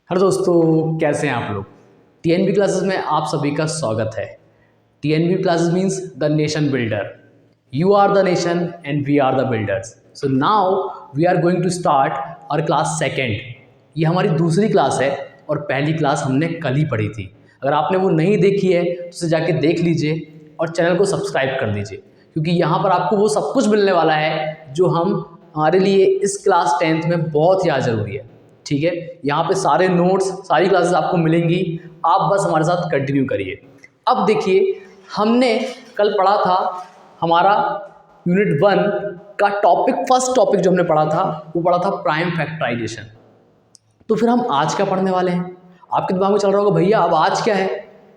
Hello दोस्तों, कैसे हैं आप लोग। टीएनबी क्लासेस में आप सभी का स्वागत है। TNB classes means the nation builder. You are the nation and we are the builders. So now we are going to start our class second. ये हमारी दूसरी क्लास है और पहली क्लास हमने कल ही पढ़ी थी। अगर आपने वो नहीं देखी है तो उसे जाके देख लीजिए और चैनल को सब्सक्राइब कर दीजिए, क्योंकि यहाँ पर आपको वो सब कुछ मिलने वाला है जो हमारे लिए इस क्लास 10th में बहुत ज़्यादा ज़रूरी है। ठीक है, यहाँ पे सारे नोट्स, सारी क्लासेस आपको मिलेंगी, आप बस हमारे साथ कंटिन्यू करिए। अब देखिए, हमने कल पढ़ा था हमारा यूनिट 1 का टॉपिक, फर्स्ट टॉपिक जो हमने पढ़ा था वो पढ़ा था प्राइम फैक्टराइजेशन। तो फिर हम आज क्या पढ़ने वाले हैं। आपके दिमाग में चल रहा होगा भैया अब आज क्या है,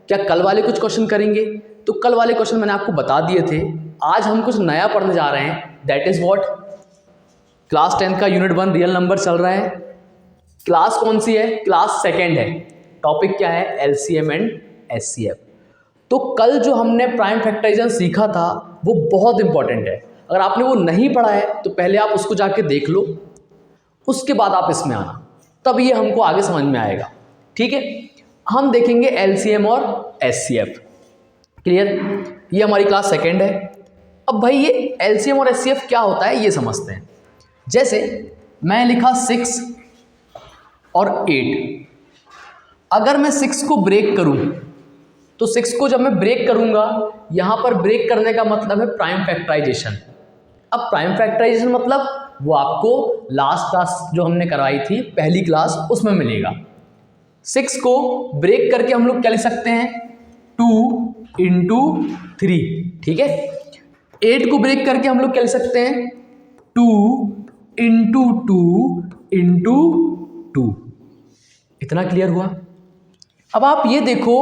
क्या कल वाले कुछ क्वेश्चन करेंगे। तो कल वाले क्वेश्चन मैंने आपको बता दिए थे। आज हम कुछ नया पढ़ने जा रहे हैं, that is what, class 10th का यूनिट 1 रियल नंबर चल रहा है। क्लास कौन सी है, क्लास सेकेंड है। टॉपिक क्या है, एलसीएम एंड एचसीएफ। तो कल जो हमने प्राइम फैक्टराइजेशन सीखा था वो बहुत इंपॉर्टेंट है। अगर आपने वो नहीं पढ़ा है तो पहले आप उसको जाके देख लो, उसके बाद आप इसमें आना, तब ये हमको आगे समझ में आएगा। ठीक है, हम देखेंगे एलसीएम और एचसीएफ। क्लियर, ये हमारी क्लास सेकेंड है। अब भाई ये एलसीएम और एचसीएफ क्या होता है ये समझते हैं। जैसे मैं लिखा 6 और 8, अगर मैं 6 को ब्रेक करूं तो 6 को जब मैं ब्रेक करूंगा, यहां पर ब्रेक करने का मतलब है प्राइम फैक्टराइजेशन। अब प्राइम फैक्टराइजेशन मतलब वो आपको लास्ट क्लास जो हमने करवाई थी पहली क्लास उसमें मिलेगा। 6 को ब्रेक करके हम लोग क्या लिख सकते हैं, 2 इंटू 3। ठीक है, 8 को ब्रेक करके हम लोग क्या लिख सकते हैं, 2 इंटू 2 इंटू 2। इतना क्लियर हुआ। अब आप ये देखो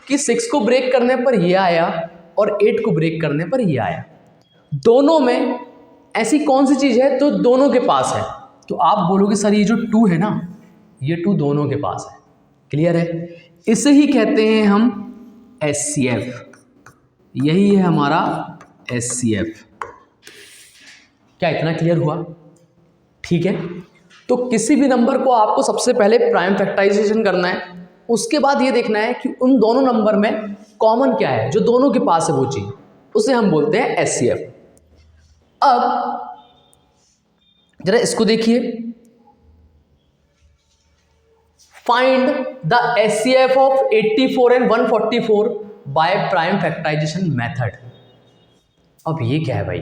कि 6 को ब्रेक करने पर ये आया और 8 को ब्रेक करने पर ये आया। दोनों में ऐसी कौन सी चीज़ है तो दोनों के पास है। तो आप बोलोगे सर ये जो 2 है ना, ये 2 दोनों के पास है। क्लियर है, इसे ही कहते हैं हम एचसीएफ। यही है हमारा एचसीएफ। क्या इतना क्लियर हुआ। ठीक है, तो किसी भी नंबर को आपको सबसे पहले प्राइम फैक्टराइजेशन करना है, उसके बाद ये देखना है कि उन दोनों नंबर में कॉमन क्या है, जो दोनों के पास है वो चीज़, उसे हम बोलते हैं एचसीएफ। अब जरा इसको देखिए, find the HCF of 84 and 144 by prime factorization method. अब ये क्या है भाई,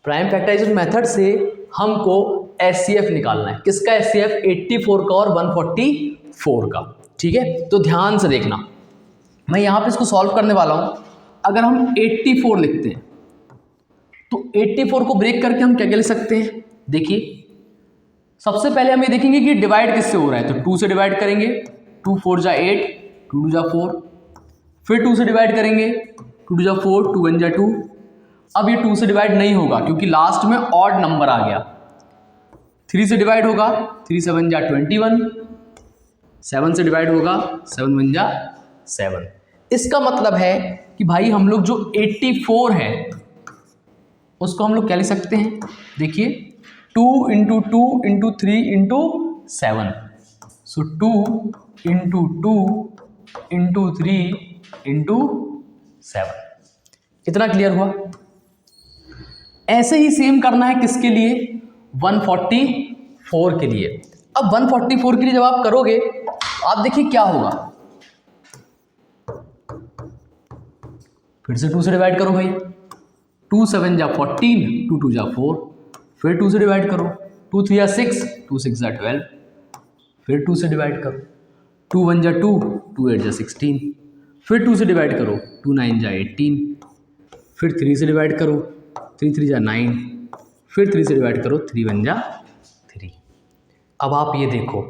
प्राइम फैक्टराइजेशन मेथड से हमको एचसीएफ निकालना है। किसका एचसीएफ, 84 का और 144 का। ठीक है, तो ध्यान से देखना, मैं यहाँ पे इसको सॉल्व करने वाला हूँ। अगर हम 84 लिखते हैं तो 84 को ब्रेक करके हम क्या क्या लिख सकते हैं। देखिए, सबसे पहले हम ये देखेंगे कि डिवाइड किससे हो रहा है, तो 2 से डिवाइड करेंगे, 2 4 जा 8, 2 2 जा 4, फिर 2 से डिवाइड करेंगे, 2 2 जा 4, 2 1 जा 2। अब ये 2 से डिवाइड नहीं होगा क्योंकि लास्ट में ऑड नंबर आ गया। 3 से डिवाइड होगा, 3 7 जा 21, 7 से डिवाइड होगा, 7 1 जा 7। इसका मतलब है कि भाई हम लोग जो 84 है उसको हम लोग क्या लिख सकते हैं, देखिए 2 इंटू 2 इंटू 3 इंटू 7। सो 2 इंटू 2 इंटू 3 इंटू 7। कितना क्लियर हुआ। ऐसे ही सेम करना है किसके लिए, 144 के लिए। अब 144 के लिए जब आप करोगे तो आप देखिए क्या होगा, फिर से 2 से डिवाइड करो भाई, 2 7 जा 14, 2 2 जा 4, फिर 2 से डिवाइड करो, 2 3 जा 6, 2 6 जा 12, फिर 2 से डिवाइड करो, 2 1 जा 2, 2 8 जा 16, फिर 2 से डिवाइड करो, 2 9 जा 18, फिर 3 से डिवाइड करो, 3 3 जा 9, फिर 3 से डिवाइड करो, 3 1 जा 3। अब आप ये देखो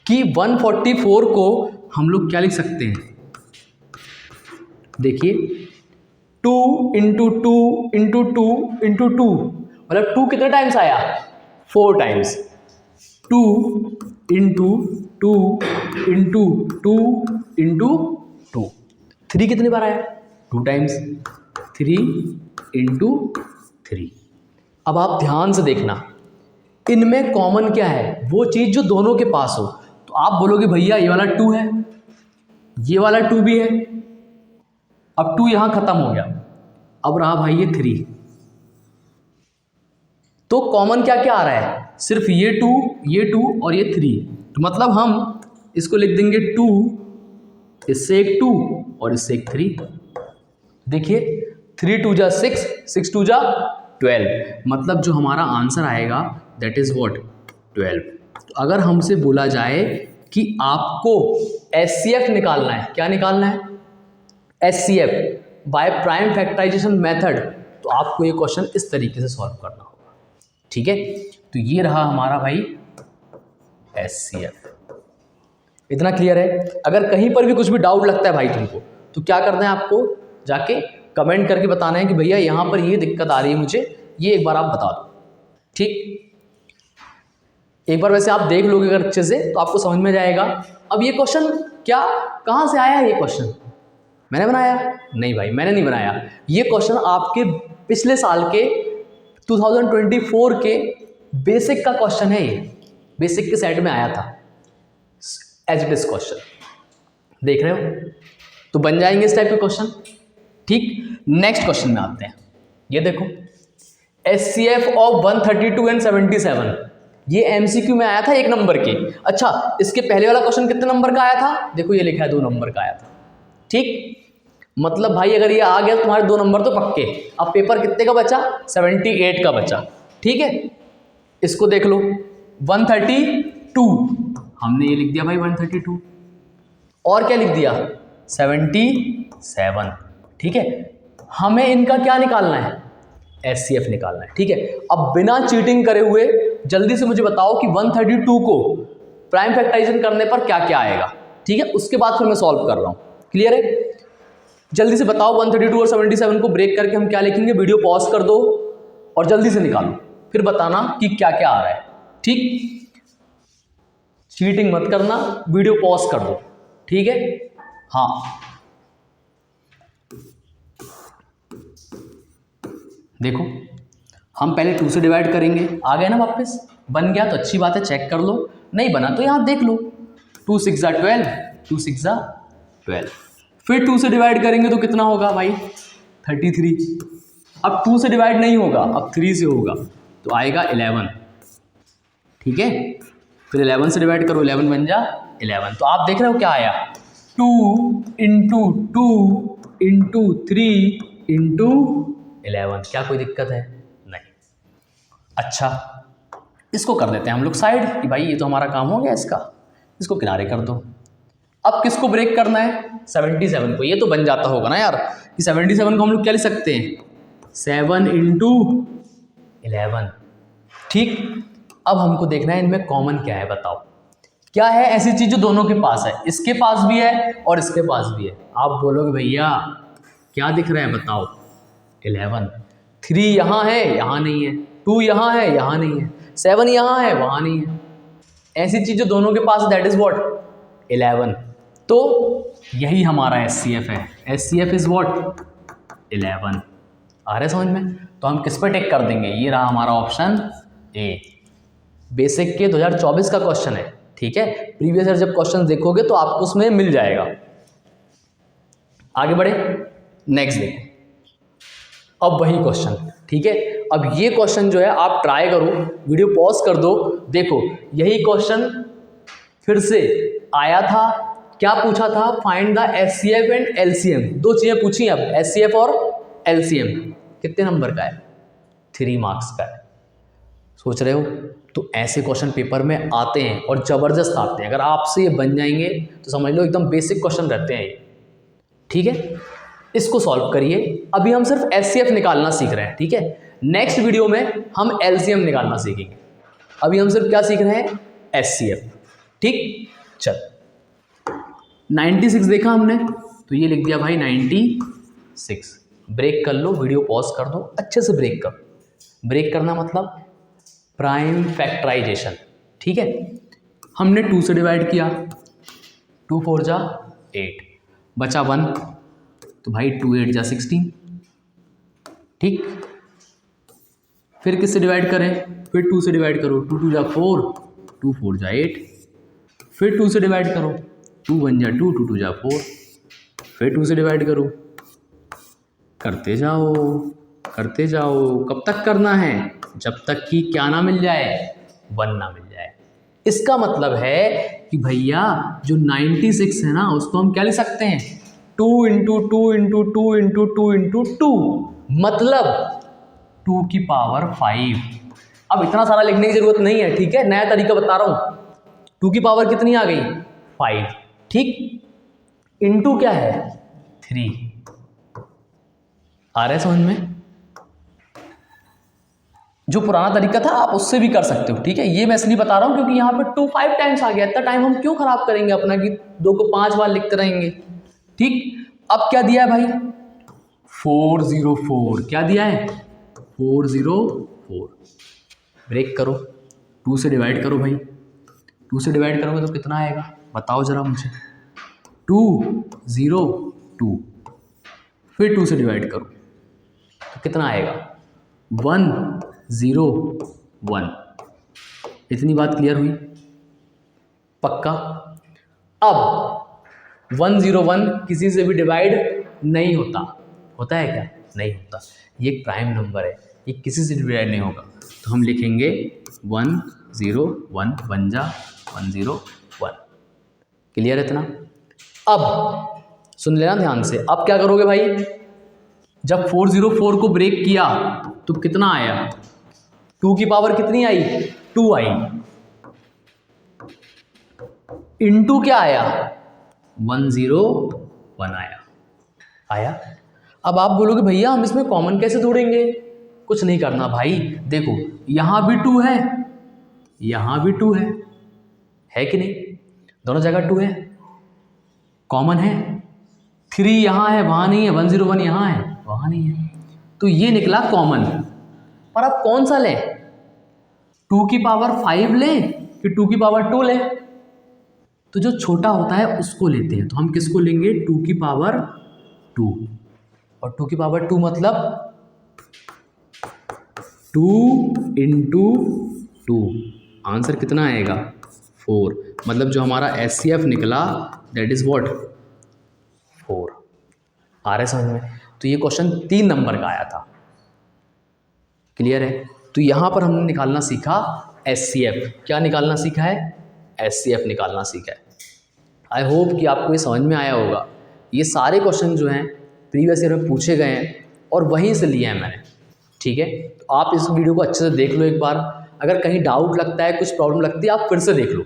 कि 144 को हम लोग क्या लिख सकते हैं, देखिए 2 इंटू 2 इंटू 2 इंटू 2, मतलब 2 कितने टाइम्स आया, 4 टाइम्स। 2 इंटू 2 इंटू 2 इंटू 2, 3 कितनी बार आया, 2 टाइम्स। 3 इंटू 3। अब आप ध्यान से देखना, इनमें कॉमन क्या है, वो चीज़ जो दोनों के पास हो। तो आप बोलोगे भैया ये वाला 2 है, ये वाला 2 भी है, अब 2 यहां खत्म हो गया, अब रहा भाई ये 3। तो कॉमन क्या क्या आ रहा है, सिर्फ ये 2 और ये 3। तो मतलब हम इसको लिख देंगे 2, इससे एक 2 और इससे एक 3। देखिए 3 2 जा 6, 6 2 जा 12, मतलब जो हमारा आंसर आएगा दैट इज व्हाट 12। तो अगर हमसे बोला जाए कि आपको एचसीएफ निकालना है, क्या निकालना है, HCF by prime factorization method, तो आपको ये क्वेश्चन इस तरीके से सॉल्व करना होगा। ठीक है, तो ये रहा हमारा भाई एचसीएफ। इतना क्लियर है। अगर कहीं पर भी कुछ भी डाउट लगता है भाई तुमको, तो क्या करना है आपको, जाके कमेंट करके बताना है कि भैया यहाँ पर ये दिक्कत आ रही है मुझे, ये एक बार आप बता दो। ठीक, एक बार वैसे आप देख लोगे अगर अच्छे से तो आपको समझ में जाएगा। अब ये क्वेश्चन क्या कहाँ से आया है, ये क्वेश्चन मैंने बनाया? नहीं भाई, मैंने नहीं बनाया। ये क्वेश्चन आपके पिछले साल के 2024 के बेसिक का क्वेश्चन है। ये बेसिक के सेट में आया था एज इट इज क्वेश्चन, देख रहे हो? तो बन जाएंगे इस टाइप के क्वेश्चन। ठीक, नेक्स्ट क्वेश्चन में आते हैं। ये देखो एचसीएफ ऑफ 132 एंड 77, ये एमसीक्यू में आया था 1 नंबर के। अच्छा, इसके पहले वाला क्वेश्चन कितने नंबर का आया था? देखो ये लिखा है 2 नंबर का आया था। ठीक, मतलब भाई अगर ये आ गया तो तुम्हारे 2 नंबर तो पक्के। अब पेपर कितने का बचा? 78 का बचा। ठीक है, इसको देख लो 132, हमने ये लिख दिया भाई 132, और क्या लिख दिया 77। ठीक है, हमें इनका क्या निकालना है, एचसीएफ निकालना है। ठीक है, अब बिना चीटिंग करे हुए जल्दी से मुझे बताओ कि 132 को प्राइम फैक्टराइजेशन करने पर क्या क्या आएगा। ठीक है, उसके बाद फिर मैं सॉल्व कर रहा हूं। क्लियर है? जल्दी से बताओ 132 और 77 को ब्रेक करके हम क्या लिखेंगे। वीडियो पॉज कर दो और जल्दी से निकालो, फिर बताना कि क्या क्या आ रहा है। ठीक, चीटिंग मत करना, वीडियो पॉज कर दो। ठीक है, हाँ देखो हम पहले 2 से डिवाइड करेंगे। आ गया ना वापस? बन गया तो अच्छी बात है, चेक कर लो। नहीं बना तो यहां देख लो, 2 6 जा 12, 2 6 जा 12। फिर 2 से डिवाइड करेंगे तो कितना होगा भाई 33। अब 2 से डिवाइड नहीं होगा, अब 3 से होगा तो आएगा 11। ठीक है, फिर 11 से डिवाइड करो, 11 बन जा 11। तो आप देख रहे हो क्या आया, 2 इंटू 2 इंटू 3 इंटू 11। क्या कोई दिक्कत है? नहीं। अच्छा, इसको कर देते हैं हम लोग साइड कि भाई ये तो हमारा काम हो गया, इसको किनारे कर दो। अब किसको ब्रेक करना है? 77 को। ये तो बन जाता होगा ना यार कि 77 को हम लोग क्या लिख सकते हैं, 7 इंटू 11। ठीक, अब हमको देखना है इनमें कॉमन क्या है, बताओ क्या है ऐसी चीज जो दोनों के पास है, इसके पास भी है और इसके पास भी है। आप बोलोगे भैया क्या दिख रहा है, बताओ 11। 3 यहाँ है, यहाँ नहीं है, 2 यहाँ है, यहाँ नहीं है, 7 यहाँ है, वहाँ नहीं है। ऐसी चीज जो दोनों के पास, दैट इज व्हाट 11। तो यही हमारा एचसीएफ है। HCF is what 11। आ रहे समझ में? तो हम किस पे टिक कर देंगे, ये रहा हमारा ऑप्शन ए। बेसिक के 2024 का क्वेश्चन है। ठीक है, प्रीवियस ईयर जब क्वेश्चन देखोगे तो आपको उसमें मिल जाएगा। आगे बढ़े, नेक्स्ट देखो। अब वही क्वेश्चन, ठीक है, अब ये क्वेश्चन जो है आप ट्राई करो, वीडियो पॉज कर दो, देखो यही क्वेश्चन फिर से आया था। क्या पूछा था? Find the HCF and LCM. 2 चीजें पूछी अब, एचसीएफ और एलसीएम। कितने नंबर का है? 3 मार्क्स का है। सोच रहे हो? तो ऐसे क्वेश्चन पेपर में आते हैं और ज़बरदस्त आते हैं। अगर आपसे ये बन जाएंगे तो समझ लो एकदम बेसिक क्वेश्चन रहते हैं ये। ठीक है, इसको सॉल्व करिए। अभी हम सिर्फ एचसीएफ निकालना सीख रहे हैं। ठीक है, नेक्स्ट वीडियो में हम एलसीएम निकालना सीखेंगे। अभी हम सिर्फ क्या सीख रहे हैं? एचसीएफ। ठीक, चल 96 देखा हमने तो ये लिख दिया भाई 96। ब्रेक कर लो, वीडियो पॉज कर दो, अच्छे से ब्रेक करो। ब्रेक करना मतलब प्राइम फैक्टराइजेशन। ठीक है, हमने 2 से डिवाइड किया, 2 4 जा 8, बचा 1, तो भाई 2 8 जा 16। ठीक, फिर किससे डिवाइड करें? फिर 2 से डिवाइड करो, 2 2 जा 4, 2 4 जा 8। फिर 2 से डिवाइड करो, 2 1 जा 2, 2 2 जा 4, फिर 2 से डिवाइड करो, करते जाओ करते जाओ। कब तक करना है? जब तक कि क्या ना मिल जाए, 1 ना मिल जाए। इसका मतलब है कि भैया जो 96 है ना, उसको हम क्या लिख सकते हैं? 2 इंटू 2 इंटू 2 इंटू 2 इंटू 2, मतलब 2 की पावर 5। अब इतना सारा लिखने की जरूरत नहीं है, ठीक है, नया तरीका बता रहा हूं। 2 की पावर कितनी आ गई? 5, ठीक। इंटू क्या है? 3। आ रहा है समझ में? जो पुराना तरीका था आप उससे भी कर सकते हो, ठीक है। ये मैं इसलिए बता रहा हूं क्योंकि यहाँ पे 2 5 टाइम्स आ गया। इतना टाइम हम क्यों खराब करेंगे अपना कि 2 को 5 बार लिखते रहेंगे, ठीक। अब क्या दिया है भाई? 404। क्या दिया है? 404। ब्रेक करो, 2 से डिवाइड करो भाई। 2 से डिवाइड करोगे तो कितना आएगा? बताओ जरा मुझे। 2 0 2, फिर 2 से डिवाइड करो तो कितना आएगा? 1 0 1। इतनी बात क्लियर हुई? पक्का? अब 101 किसी से भी डिवाइड नहीं होता। होता है क्या? नहीं होता। ये एक प्राइम नंबर है, ये किसी से डिवाइड नहीं होगा। तो हम लिखेंगे 1 0 1 1 जा 1 0 1। क्लियर है इतना? अब सुन लेना ध्यान से। अब क्या करोगे भाई? जब 404 को ब्रेक किया तो कितना आया? 2 की पावर कितनी आई? 2 आई। इनटू क्या आया? 101 आया। अब आप बोलोगे भैया हम इसमें कॉमन कैसे ढूंढेंगे? कुछ नहीं करना भाई, देखो यहां भी 2 है, यहां भी 2 है कि नहीं? दोनों जगह 2 है, कॉमन है। 3 यहां है, वहां नहीं है। 101 यहां है, वहां नहीं है। तो ये निकला कॉमन। पर अब कौन सा लें? 2 की पावर 5 लें कि 2 की पावर 2 लें? तो जो छोटा होता है उसको लेते हैं। तो हम किसको लेंगे? 2 की पावर 2। और 2 की पावर 2 मतलब 2 इंटू 2। आंसर कितना आएगा? 4। मतलब जो हमारा SCF निकला दैट इज व्हाट? 4। आ रहा है समझ में? तो ये क्वेश्चन 3 नंबर का आया था। क्लियर है? तो यहां पर हमने निकालना सीखा SCF। क्या निकालना सीखा है? SCF निकालना सीखा है। आई होप कि आपको ये समझ में आया होगा। ये सारे क्वेश्चन जो हैं प्रीवियस ईयर में पूछे गए हैं और वहीं से लिए हैं मैंने, ठीक है। तो आप इस वीडियो को अच्छे से देख लो एक बार। अगर कहीं डाउट लगता है, कुछ प्रॉब्लम लगती है, आप फिर से देख लो,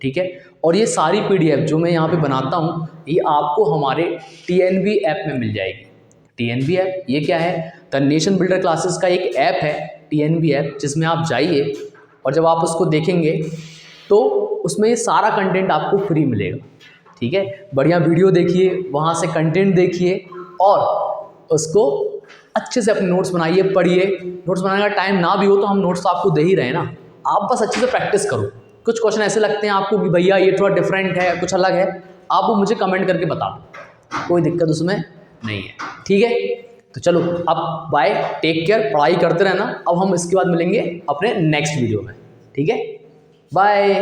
ठीक है। और ये सारी PDF जो मैं यहाँ पे बनाता हूँ ये आपको हमारे TNB ऐप में मिल जाएगी। TNB ऐप ये क्या है? द नेशन बिल्डर क्लासेस का एक ऐप है TNB ऐप, जिसमें आप जाइए और जब आप उसको देखेंगे तो उसमें ये सारा कंटेंट आपको फ्री मिलेगा, ठीक है। बढ़िया वीडियो देखिए, वहाँ से कंटेंट देखिए और उसको अच्छे से अपने नोट्स बनाइए, पढ़िए। नोट्स बनाने का टाइम ना भी हो तो हम नोट्स तो आपको दे ही रहे हैं ना, आप बस अच्छे से प्रैक्टिस करो। कुछ क्वेश्चन ऐसे लगते हैं आपको कि भैया ये थोड़ा डिफरेंट है, कुछ अलग है, आप वो मुझे कमेंट करके बता दो, कोई दिक्कत उसमें नहीं है, ठीक है। तो चलो अब बाय, टेक केयर, पढ़ाई करते रहना। अब हम इसके बाद मिलेंगे अपने नेक्स्ट वीडियो में, ठीक है। बाय।